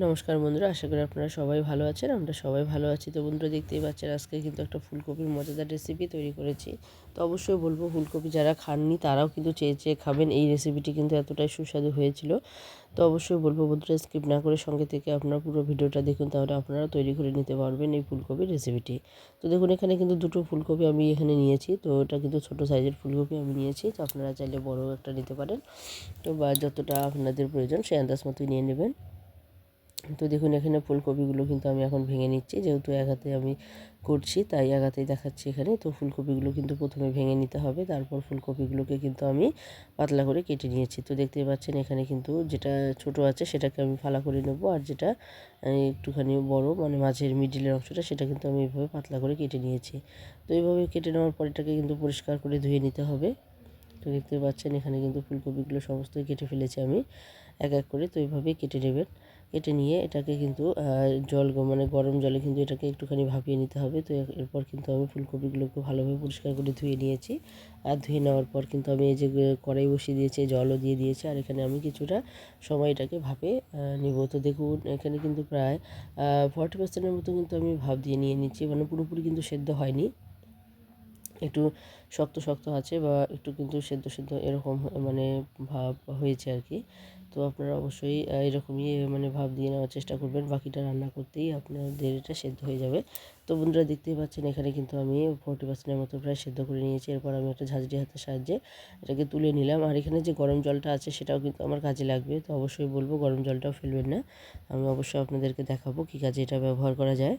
নমস্কার বন্ধুরা, আশা করি আপনারা সবাই ভালো আছেন। আমরা সবাই ভালো আছি। তো বন্ধুরা, দেখতেই পাচ্ছেন আজকে কিন্তু একটা ফুলকপির মজাদার রেসিপি তৈরি করেছি। তো অবশ্যই বলবো, ফুলকপি যারা খাননি তারাও কিন্তু চেয়ে চেয়ে খাবেন। এই রেসিপিটি কিন্তু এতটাই সুস্বাদু হয়েছিল। তো অবশ্যই বলবো বন্ধুরা, স্কিপ না করে সঙ্গে থেকে আপনারা পুরো ভিডিওটা দেখুন, তাহলে আপনারা তৈরি করে নিতে পারবেন এই ফুলকপির রেসিপিটি। তো দেখুন, এখানে কিন্তু দুটো ফুলকপি আমি এখানে নিয়েছি। তো এটা কিন্তু ছোটো সাইজের ফুলকপি আমি নিয়েছি। তো আপনারা চাইলে বড় একটা নিতে পারেন। তো বা যতটা আপনাদের প্রয়োজন সেই আন্দাজ মতোই নিয়ে নেবেন। তো দেখুন, এখানে ফুলকপিগুলো কিন্তু আমি এখন ভেঙে নিচ্ছি, যেহেতু এক হাতে আমি করছি তাই এক হাতেই দেখাচ্ছি এখানে। তো ফুলকপিগুলো কিন্তু প্রথমে ভেঙে নিতে হবে, তারপর ফুলকপিগুলোকে কিন্তু আমি পাতলা করে কেটে নিয়েছি। তো দেখতেই পাচ্ছেন এখানে কিন্তু যেটা ছোট আছে সেটাকে আমি ফালা করে নেব, আর যেটা একটুখানি বড় মানে মাঝের মিডিলের অংশটা সেটা কিন্তু আমি এইভাবে পাতলা করে কেটে নিয়েছি। তো এইভাবে কেটে নেওয়ার পর এটাকে কিন্তু পরিষ্কার করে ধুয়ে নিতে হবে। তো দেখতে পাচ্ছেন এখানে কিন্তু ফুলকপিগুলো সমস্তই কেটে ফেলেছি আমি এক এক করে। তো এইভাবেই কেটে নেবেন। কেটে নিয়ে এটাকে কিন্তু মানে গরম জলে কিন্তু এটাকে একটুখানি ভাপিয়ে নিতে হবে। তো এরপর কিন্তু আমি ফুলকপিগুলোকে ভালোভাবে পরিষ্কার করে ধুয়ে নিয়েছি। আর ধুয়ে নেওয়ার পর কিন্তু আমি এই যে কড়াই বসিয়ে দিয়েছি, জলও দিয়ে দিয়েছি, আর এখানে আমি কিছুটা সময় এটাকে ভাপে নিব। তো দেখুন, এখানে কিন্তু প্রায় 40% মতো কিন্তু আমি ভাপ দিয়ে নিয়ে নিচ্ছি, মানে পুরোপুরি কিন্তু সেদ্ধ হয়নি, একটু শক্ত শক্ত আছে বা একটু কিন্তু সেদ্ধ সেদ্ধ এরকম মানে ভাব হয়েছে আর কি। তো আপনারা অবশ্যই এরকমই মানে ভাব দিয়ে নেওয়ার চেষ্টা করবেন, বাকিটা রান্না করতেই আপনাদের এটা সেদ্ধ হয়ে যাবে। তো বন্ধুরা, দেখতেই পাচ্ছেন এখানে কিন্তু আমি 40% মতো প্রায় সেদ্ধ করে নিয়েছি। এরপর আমি একটা ঝাঁঝরি হাতের সাহায্যে এটাকে তুলে নিলাম। আর এখানে যে গরম জলটা আছে সেটাও কিন্তু আমার কাজে লাগবে। তো অবশ্যই বলবো, গরম জলটাও ফেলবেন না। আমি অবশ্যই আপনাদেরকে দেখাবো কী কাজে এটা ব্যবহার করা যায়।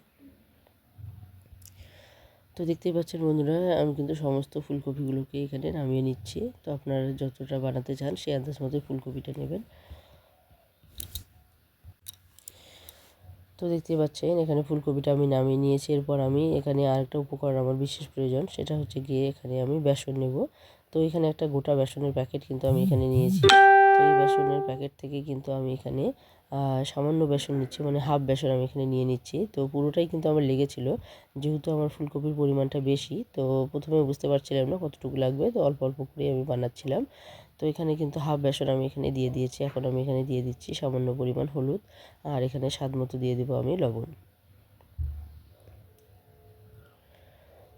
তো দেখতেই পাচ্ছেন বন্ধুরা, আমি কিন্তু সমস্ত ফুলকপিগুলোকে এখানে নামিয়ে নিচ্ছি। তো আপনারা যতটা বানাতে চান সেই আন্দাজ মতো ফুলকপিটা নেবেন। তো দেখতেই পাচ্ছেন এখানে ফুলকপিটা আমি নামিয়ে নিয়েছি। এরপর আমি এখানে আরেকটা উপকরণ আমার বিশেষ প্রয়োজন, সেটা হচ্ছে গিয়ে এখানে আমি বেসন নেব। তো এখানে একটা গোটা বেসনের প্যাকেট কিন্তু আমি এখানে নিয়েছি। তো এই বেসনের প্যাকেট থেকে কিন্তু আমি এখানে সামান্য বেসন নিচ্ছি, মানে হাফ বেসন আমি এখানে নিয়ে নিচ্ছি। তো পুরোটাই কিন্তু আমার লেগেছিল, যেহেতু আমার ফুলকপির পরিমাণটা বেশি। তো প্রথমে বুঝতে পারছিলাম না কতটুকু লাগবে, তো অল্প অল্প করে আমি বানাচ্ছিলাম। তো এখানে কিন্তু হাফ বেসন আমি এখানে দিয়ে দিয়েছি। এখন আমি এখানে দিয়ে দিচ্ছি সামান্য পরিমাণ হলুদ, আর এখানে স্বাদ মতো দিয়ে দেবো আমি লবণ।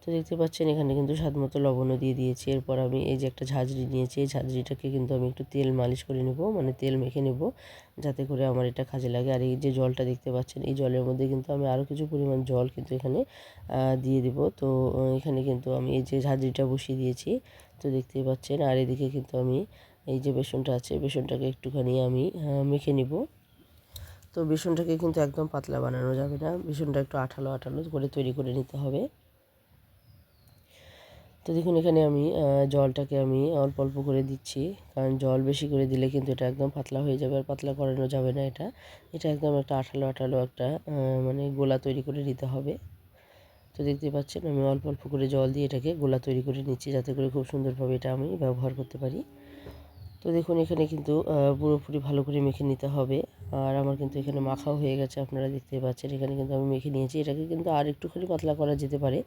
তো দেখতে পাচ্ছেন এখানে কিন্তু স্বাদ মতো লবণও দিয়ে দিয়েছি। এরপর আমি এই যে একটা ঝাঁঝরি নিয়েছি, এই ঝাঁঝরিটাকে কিন্তু আমি একটু তেল মালিশ করে নেব, মানে তেল মেখে নেব, যাতে করে আমার এটা কাজে লাগে। আর এই যে জলটা দেখতে পাচ্ছেন, এই জলের মধ্যে কিন্তু আমি আরও কিছু পরিমাণ জল কিন্তু এখানে দিয়ে দেব। তো এখানে কিন্তু আমি এই যে ঝাঁঝরিটা বসিয়ে দিয়েছি, তো দেখতেই পাচ্ছেন। আর এদিকে কিন্তু আমি এই যে বেসনটা আছে, বেসনটাকে একটুখানি আমি মেখে নিব। তো বেসনটাকে কিন্তু একদম পাতলা বানানো যাবে না, বেসনটা একটু আঠালো আঠালো করে তৈরি করে নিতে হবে। তো দেখুন, এখানে আমি জলটাকে আমি অল্প অল্প করে দিচ্ছি, কারণ জল বেশি করে দিলে কিন্তু এটা একদম পাতলা হয়ে যাবে, আর পাতলা করানো যাবে না। এটা এটা একদম একটা আঠালো আঠালো একটা মানে গোলা তৈরি করে নিতে হবে। তো দেখতে পাচ্ছেন আমি অল্প অল্প করে জল দিয়ে এটাকে গোলা তৈরি করে নিচ্ছি, যাতে করে খুব সুন্দরভাবে এটা আমি ব্যবহার করতে পারি। তো দেখুন, এখানে কিন্তু পুরোপুরি ভালো করে মেখে নিতে হবে। আর আমার কিন্তু এখানে মাখাও হয়ে গেছে, আপনারা দেখতেই পাচ্ছেন। এখানে কিন্তু আমি মেখে নিয়েছি, এটাকে কিন্তু আর একটুখানি পাতলা করা যেতে পারে।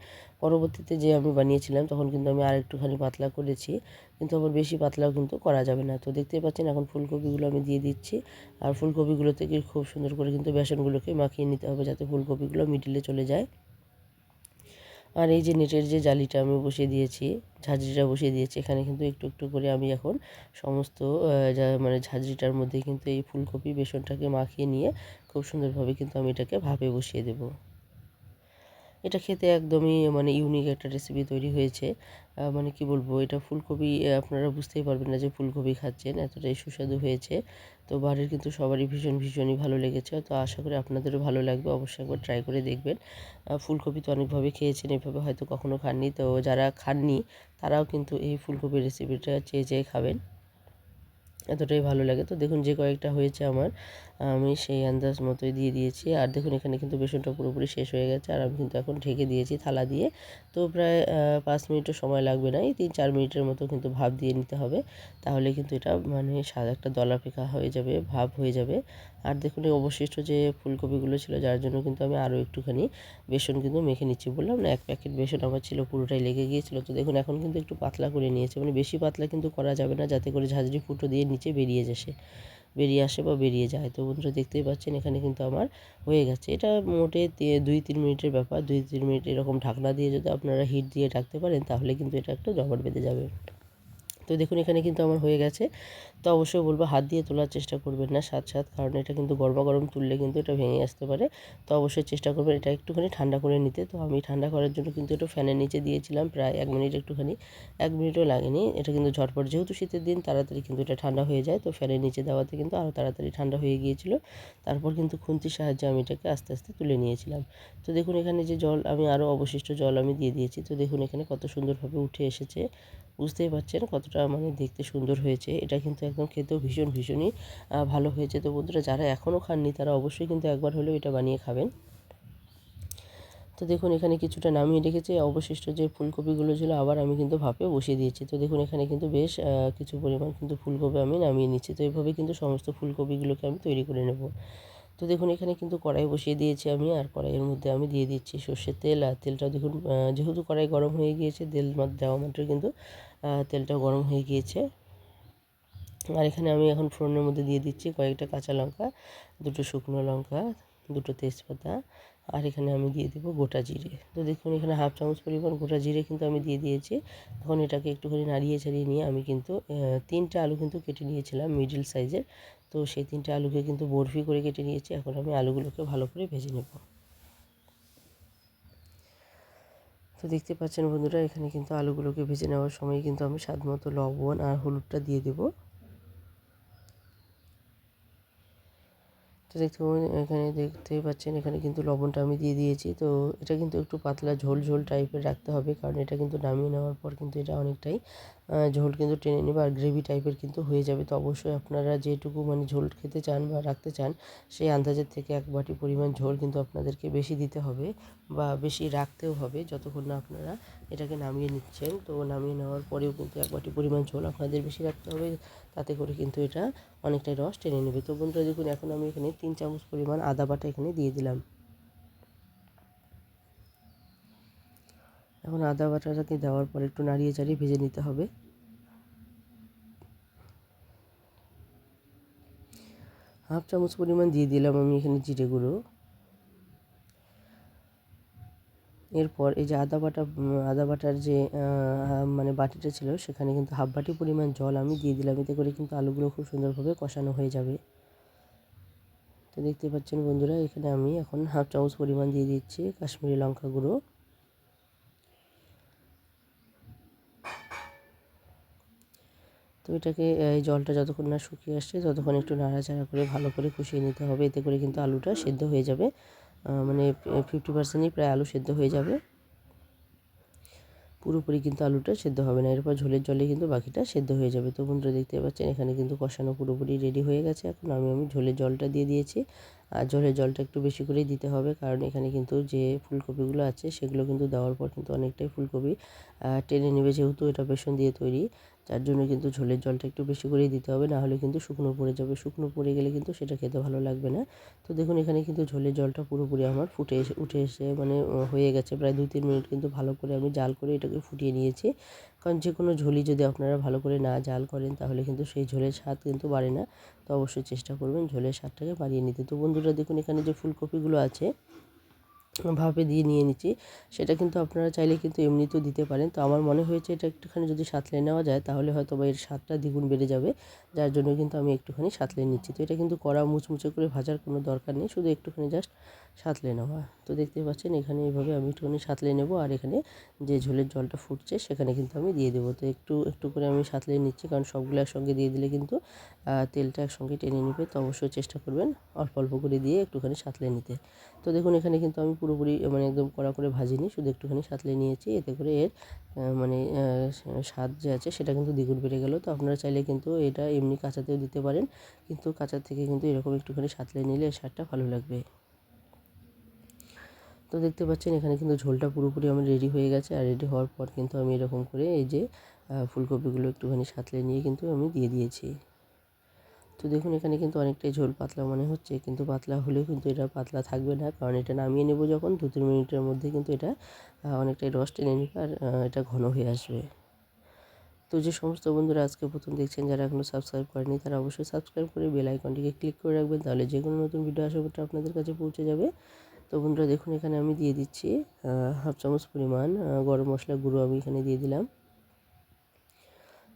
পরবর্তীতে যে আমি বানিয়েছিলাম তখন কিন্তু আমি আর একটুখানি পাতলা করেছি, কিন্তু আবার বেশি পাতলাও কিন্তু করা যাবে না। তো দেখতেই পাচ্ছেন এখন ফুলকপিগুলো আমি দিয়ে দিচ্ছি। আর ফুলকপিগুলো থেকে খুব সুন্দর করে কিন্তু বেসনগুলোকে মাখিয়ে নিতে হবে, যাতে ফুলকপিগুলো মিডিলে চলে যায়। আর এই যে নেটের যে জালিটা আমি বসিয়ে দিয়েছি, ঝাঁঝরিটা বসিয়ে দিয়েছি, এখানে কিন্তু একটু একটু করে আমি এখন সমস্ত মানে ঝাঁঝরিটার মধ্যে কিন্তু এই ফুলকপি বেসনটাকে মাখিয়ে নিয়ে খুব সুন্দরভাবে কিন্তু আমি এটাকে ভাপে বসিয়ে দেবো। এটা খেতে একদমই মানে ইউনিক একটা রেসিপি তৈরি হয়েছে। মানে কি বলবো, এটা ফুলকপি আপনারা বুঝতেই পারবেন না যে ফুলকপি খাচ্ছেন, এতটাই সুস্বাদু হয়েছে। তো বাড়ির কিন্তু সবারই ভীষণই ভালো লেগেছে। তো আশা করি আপনাদেরও ভালো লাগবে, অবশ্যই একবার ট্রাই করে দেখবেন। ফুলকপি তো অনেকভাবে খেয়েছেন, এভাবে হয়তো কখনো খাননি। তো যারা খাননি তারাও কিন্তু এই ফুলকপির রেসিপিটা চেয়ে চেয়ে খাবেন, এতটাই ভালো লাগে। তো দেখুন, যে কয়েকটা হয়েছে আমার, আমি সেই আন্দাজ মতোই দিয়ে দিয়েছি। আর দেখুন, এখানে কিন্তু বেসনটা পুরোপুরি শেষ হয়ে গেছে, আর আমি কিন্তু এখন ঢেকে দিয়েছি থালা দিয়ে। তো প্রায় 5 মিনিটও সময় লাগবে না, এই 3-4 মিনিটের মতো কিন্তু ভাপ দিয়ে নিতে হবে। তাহলে কিন্তু এটা মানে সাদা একটা দলা পেকা হয়ে যাবে, ভাপ হয়ে যাবে। আর দেখুন, এই অবশিষ্ট যে ফুলকপিগুলো ছিল, যার জন্য কিন্তু আমি আরও একটুখানি বেসন কিন্তু মেখে নিচ্ছি। বললাম না, 1 প্যাকেট বেসন আমার ছিল, পুরোটাই লেগে গিয়েছিল। তো দেখুন, এখন কিন্তু একটু পাতলা করে নিয়েছি, মানে বেশি পাতলা কিন্তু করা যাবে না, যাতে করে ঝাঁঝরি ফুটো দিয়ে নিচে বেরিয়ে বেরিয়ে আসে বা বেরিয়ে যায়। তো বন্ধুরা দেখতেই পাচ্ছেন এখানে কিন্তু আমার হয়ে গেছে। এটা মোটে 2-3 মিনিটের ব্যাপার। 2-3 মিনিট এরকম ঢাকনা দিয়ে যদি আপনারা হিট দিয়ে ঢাকতে পারেন তাহলে কিন্তু এটা একটু জমাট বেঁধে যাবে। তো দেখুন এখানে কিন্তু আমার হয়ে গেছে। তো অবশ্যই বলবো হাত দিয়ে তোলার চেষ্টা করবেন না সাথ, কারণ এটা কিন্তু গরমাগরম তুললে কিন্তু এটা ভেঙে আসতে পারে। তো অবশ্যই চেষ্টা করবেন এটা একটুখানি ঠান্ডা করে নিতে। তো আমি ঠান্ডা করার জন্য কিন্তু একটু ফ্যানের নিচে দিয়েছিলাম প্রায় 1 মিনিট, একটুখানি 1 মিনিটও লাগেনি। এটা কিন্তু ঝটপট, যেহেতু শীতের দিন তাড়াতাড়ি কিন্তু এটা ঠান্ডা হয়ে যায়। তো ফ্যানের নিচে দেওয়াতে কিন্তু আরও তাড়াতাড়ি ঠান্ডা হয়ে গিয়েছিল। তারপর কিন্তু খুন্তির সাহায্যে আমি এটাকে আস্তে আস্তে তুলে নিয়েছিলাম। তো দেখুন এখানে যে জল, আমি আরও অবশিষ্ট জল আমি দিয়ে দিয়েছি। তো দেখুন এখানে কত সুন্দরভাবে উঠে এসেছে। বুঝতেই পারছেন কতটা মানে দেখতে সুন্দর হয়েছে। এটা কিন্তু একদম খেতেও ভীষণই ভালো হয়েছে। তো বন্ধুরা যারা এখনও খাননি তারা অবশ্যই কিন্তু একবার হলেও এটা বানিয়ে খাবেন। তো দেখুন এখানে কিছুটা নামিয়ে রেখেছি, অবশিষ্ট যে ফুলকপিগুলো ছিল আবার আমি কিন্তু ভাপে বসিয়ে দিয়েছি। তো দেখুন এখানে কিন্তু বেশ কিছু পরিমাণ কিন্তু ফুলকপি আমি নামিয়ে নিচ্ছি। তো এইভাবে কিন্তু সমস্ত ফুলকপিগুলোকে আমি তৈরি করে নেব। তো দেখুন এখানে কিন্তু কড়াই বসিয়ে দিয়েছি আমি, আর কড়াইয়ের মধ্যে আমি দিয়ে দিচ্ছি সর্ষের তেল। আর তেলটা দেখুন যেহেতু কড়াই গরম হয়ে গিয়েছে, তেল দেওয়া মাত্রই কিন্তু তেলটা গরম হয়ে গিয়েছে। আর এখানে আমি এখন ফোড়নের মধ্যে দিয়ে দিচ্ছি কয়েকটা কাঁচা লঙ্কা, 2টো শুকনো লঙ্কা, 2টো তেজপাতা, আর এখানে আমি দিয়ে দেবো গোটা জিরে। তো দেখুন এখানে হাফ চামচ পরিমাণ গোটা জিরে কিন্তু আমি দিয়ে দিয়েছি। এখন এটাকে একটুখানি নাড়িয়ে ছাড়িয়ে নিয়ে আমি কিন্তু 3টে আলু কিন্তু কেটে নিয়েছিলাম মিডিল সাইজের। তো সেই 3টে আলুকে কিন্তু বরফি করে কেটে নিয়েছি। এখন আমি আলুগুলোকে ভালো করে ভেজে নেব। তো দেখতে পাচ্ছেন বন্ধুরা এখানে কিন্তু আলুগুলোকে ভেজে নেওয়ার সময় কিন্তু আমি স্বাদ মতো লবণ আর হলুদটা দিয়ে দেবো। তো এখানে দেখতেই পাচ্ছেন এখানে কিন্তু লবণটা আমি দিয়ে দিয়েছি। তো এটা কিন্তু একটু পাতলা ঝোল ঝোল টাইপের রাখতে হবে, কারণ এটা কিন্তু নামিয়ে নেওয়ার পর কিন্তু এটা অনেকটাই ঝোল কিন্তু টেনে নেবে আর গ্রেভি টাইপের কিন্তু হয়ে যাবে। তো অবশ্যই আপনারা যেটুকু মানে ঝোল খেতে চান বা রাখতে চান সেই আন্দাজের থেকে 1 বাটি পরিমাণ ঝোল কিন্তু আপনাদেরকে বেশি দিতে হবে বা বেশি রাখতেও হবে যতক্ষণ না আপনারা এটাকে নামিয়ে নিচ্ছেন। তো নামিয়ে নেওয়ার পরেও কিন্তু 1 বাটি পরিমাণ ঝোল আপনাদের বেশি রাখতে হবে, তাতে করে কিন্তু এটা অনেকটাই রস টেনে নেবে। তো বন্ধুরা দেখুন এখন আমি এখানে 3 চামচ পরিমাণ আদা বাটা এখানে দিয়ে দিলাম। এখন আদা বাটাটাকে দেওয়ার পর একটু নাড়িয়ে চাড়িয়ে ভেজে নিতে হবে। হাফ চামচ পরিমাণ দিয়ে দিলাম আমি এখানে জিরে গুঁড়ো। এরপর এই যে আদা বাটার যে মানে বাটিটা ছিল সেখানে কিন্তু হাফ বাটি পরিমাণ জল আমি দিয়ে দিলাম। এতে করে কিন্তু আলুগুলো খুব সুন্দরভাবে কষানো হয়ে যাবে। তো দেখতে পাচ্ছেন বন্ধুরা এখানে আমি এখন হাফ চামচ পরিমাণ দিয়ে দিচ্ছি কাশ্মীরি লঙ্কা গুঁড়ো। তো এটাকে এই জলটা যতক্ষণ না শুকিয়ে আসছে ততক্ষণ একটু নাড়াচাড়া করে ভালো করে কষিয়ে নিতে হবে। এতে করে কিন্তু আলুটা সেদ্ধ হয়ে যাবে, মানে 50%ই প্রায় আলু সেদ্ধ হয়ে যাবে। পুরোপুরি কিন্তু আলুটা সেদ্ধ হবে না, এরপর ঝোলের জলে কিন্তু বাকিটা সেদ্ধ হয়ে যাবে। তো বন্ধুরা দেখতে পাচ্ছেন এখানে কিন্তু কষানো পুরোপুরি রেডি হয়ে গেছে। এখন আমি ঝোলের জলটা দিয়ে দিয়েছি। আর ঝোলের জলটা একটু বেশি করেই দিতে হবে, কারণ এখানে কিন্তু যে ফুলকপিগুলো আছে সেগুলো কিন্তু দেওয়ার পর কিন্তু অনেকটাই ফুলকপি টেনে নেবে, যেহেতু এটা বেসন দিয়ে তৈরি। যার জন্য কিন্তু ঝোলের জলটা একটু বেশি করেই দিতে হবে, না হলে কিন্তু শুকনো পড়ে যাবে। শুকনো পড়ে গেলে কিন্তু সেটা খেতে ভালো লাগবে না। তো দেখুন এখানে কিন্তু ঝোলের জলটা পুরোপুরি আমার উঠে এসে মানে হয়ে গেছে। প্রায় 2-3 মিনিট কিন্তু ভালো করে আমি জাল করে এটাকে ফুটিয়ে নিয়েছি। কারণ যে কোনো ঝোলই যদি আপনারা ভালো করে না জাল করেন তাহলে কিন্তু সেই ঝোলের স্বাদ কিন্তু বাড়ে না। তো অবশ্যই চেষ্টা করবেন ঝোলের স্বাদটাকে বাড়িয়ে নিতে। তো বন্ধুরা দেখুন এখানে যে ফুলকপিগুলো আছে ভাপে দিয়ে নিয়ে নিচ্ছি, সেটা কিন্তু আপনারা চাইলে কিন্তু এমনিতেও দিতে পারেন। তো আমার মনে হয়েছে এটা একটুখানি যদি সাঁতলে নেওয়া যায় তাহলে হয়তো বা এর স্বাদটা দ্বিগুণ বেড়ে যাবে, যার জন্য কিন্তু আমি একটুখানি সাঁতলে নিচ্ছি। তো এটা কিন্তু কড়া মুচমুচে করে ভাজার কোনো দরকার নেই, শুধু একটুখানি জাস্ট সাঁতলে নেওয়া। তো দেখতেই পাচ্ছেন এখানে এইভাবে আমি একটুখানি সাঁতলে নেব, আর এখানে যে ঝোলের জলটা ফুটছে সেখানে কিন্তু আমি দিয়ে দেবো। তো একটু একটু করে আমি সাঁতলে নিচ্ছি, কারণ সবগুলো একসঙ্গে দিয়ে দিলে কিন্তু তেলটা একসঙ্গে টেনে নেবে। তো অবশ্যই চেষ্টা করবেন অল্প অল্প করে দিয়ে একটুখানি সাঁতলে নিতে। তো দেখুন এখানে কিন্তু আমি পুরোপুরি মানে একদম কড়া করে ভাজিনি, শুধু একটুখানি সাঁতলে নিয়েছি। এতে করে এর মানে স্বাদ যে আছে সেটা কিন্তু দ্বিগুণ বেড়ে গেল। তো আপনারা চাইলে কিন্তু এটা এমনি কাঁচাতেও দিতে পারেন, কিন্তু কাঁচার থেকে কিন্তু এরকম একটুখানি সাঁতলে নিলে এর স্বাদটা ভালো লাগবে। তো দেখতে পাচ্ছেন এখানে কিন্তু ঝোলটা পুরোপুরি আমার রেডি হয়ে গেছে। আর রেডি হওয়ার পর কিন্তু আমি এরকম করে এই যে ফুলকপিগুলো একটুখানি সাঁতলে নিয়ে কিন্তু আমি দিয়ে দিয়েছি। তো দেখুন এখানে কিন্তু অনেকটাই ঝোল পাতলা মনে হচ্ছে, কিন্তু পাতলা হলেও কিন্তু এটা পাতলা থাকবে না, কারণ এটা নামিয়ে নেব যখন 2-3 মিনিটের মধ্যে কিন্তু এটা অনেকটাই রস টেনে নেবে আর এটা ঘন হয়ে আসবে। তো যে সমস্ত বন্ধুরা আজকে প্রথম দেখছেন, যারা এখনও সাবস্ক্রাইব করেনি, তারা অবশ্যই সাবস্ক্রাইব করে বেল আইকনটিকে ক্লিক করে রাখবেন, তাহলে যে কোনো নতুন ভিডিও আসা মাত্র আপনাদের কাছে পৌঁছে যাবে। তো বন্ধুরা দেখুন, এখানে আমি দিয়ে দিচ্ছি হাফ চামচ পরিমাণ গরম মশলা গুঁড়ো আমি এখানে দিয়ে দিলাম।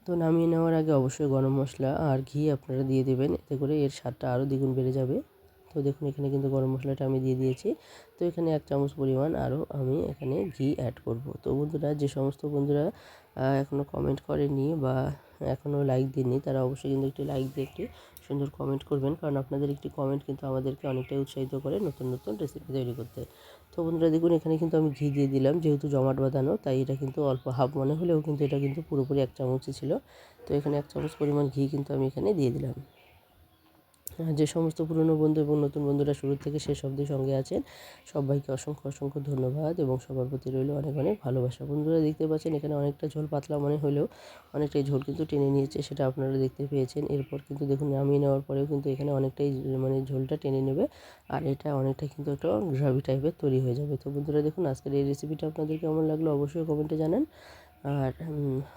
তো নামিয়ে নেওয়ার আগে অবশ্যই গরম মশলা আর ঘি আপনারা দিয়ে দেবেন, এতে করে এর স্বাদটা আরও দ্বিগুণ বেড়ে যাবে। তো দেখুন, এখানে কিন্তু গরম মশলাটা আমি দিয়ে দিয়েছি। তো এখানে 1 চামচ পরিমাণ আরও আমি এখানে ঘি অ্যাড করব। তো বন্ধুরা, যে সমস্ত বন্ধুরা এখনও কমেন্ট করেননি বা এখনও লাইক দিননি, তারা অবশ্যই কিন্তু একটি লাইক দিয়ে একটি সুন্দর কমেন্ট করবেন, কারণ আপনাদের একটি কমেন্ট কিন্তু আমাদেরকে অনেকটাই উৎসাহিত করে নতুন নতুন রেসিপি তৈরি করতে। তো বন্ধুরা দেখুন, এখানে কিন্তু আমি ঘি দিয়ে দিলাম, যেহেতু জমাট বাঁধানো তাই এটা কিন্তু অল্প হাফ মনে হলেও কিন্তু এটা কিন্তু পুরোপুরি 1 চামচই ছিল। তো এখানে 1 চামচ পরিমাণ ঘি কিন্তু আমি এখানে দিয়ে দিলাম। যে সমস্ত পুরনো বন্ধু এবং নতুন বন্ধুরা শুরু থেকে শেষ অবধি সঙ্গে আছেন, সবাইকে অসংখ্য অসংখ্য ধন্যবাদ এবং সবার প্রতি রইল অনেক অনেক ভালোবাসা। বন্ধুরা দেখতে পাচ্ছেন, এখানে অনেকটা ঝোল পাতলা মনে হলেও অনেকটাই ঝোল কিন্তু টেনে নিয়েছে, সেটা আপনারা দেখতে পেয়েছেন। এরপর কিন্তু দেখুন, নামিয়ে নেওয়ার পরেও কিন্তু এখানে অনেকটাই মানে ঝোলটা টেনে নেবে, আর এটা অনেকটা কিন্তু একটা গ্রেভি টাইপের তৈরি হয়ে যাবে। তো বন্ধুরা দেখুন, আজকের এই রেসিপিটা আপনাদের কেমন লাগলো অবশ্যই কমেন্টে জানান। আর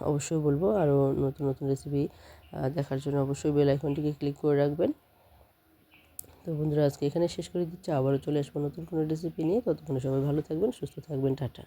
অবশ্যই বলবো, আরও নতুন নতুন রেসিপি দেখার জন্য অবশ্যই বেল আইকনটিকে ক্লিক করে রাখবেন। তো বন্ধুরা, আজকে এখানে শেষ করে দিচ্ছি। আবারও চলে আসবো নতুন কোনো রেসিপি নিয়ে। ততক্ষণে সবাই ভালো থাকবেন, সুস্থ থাকবেন। টাটা।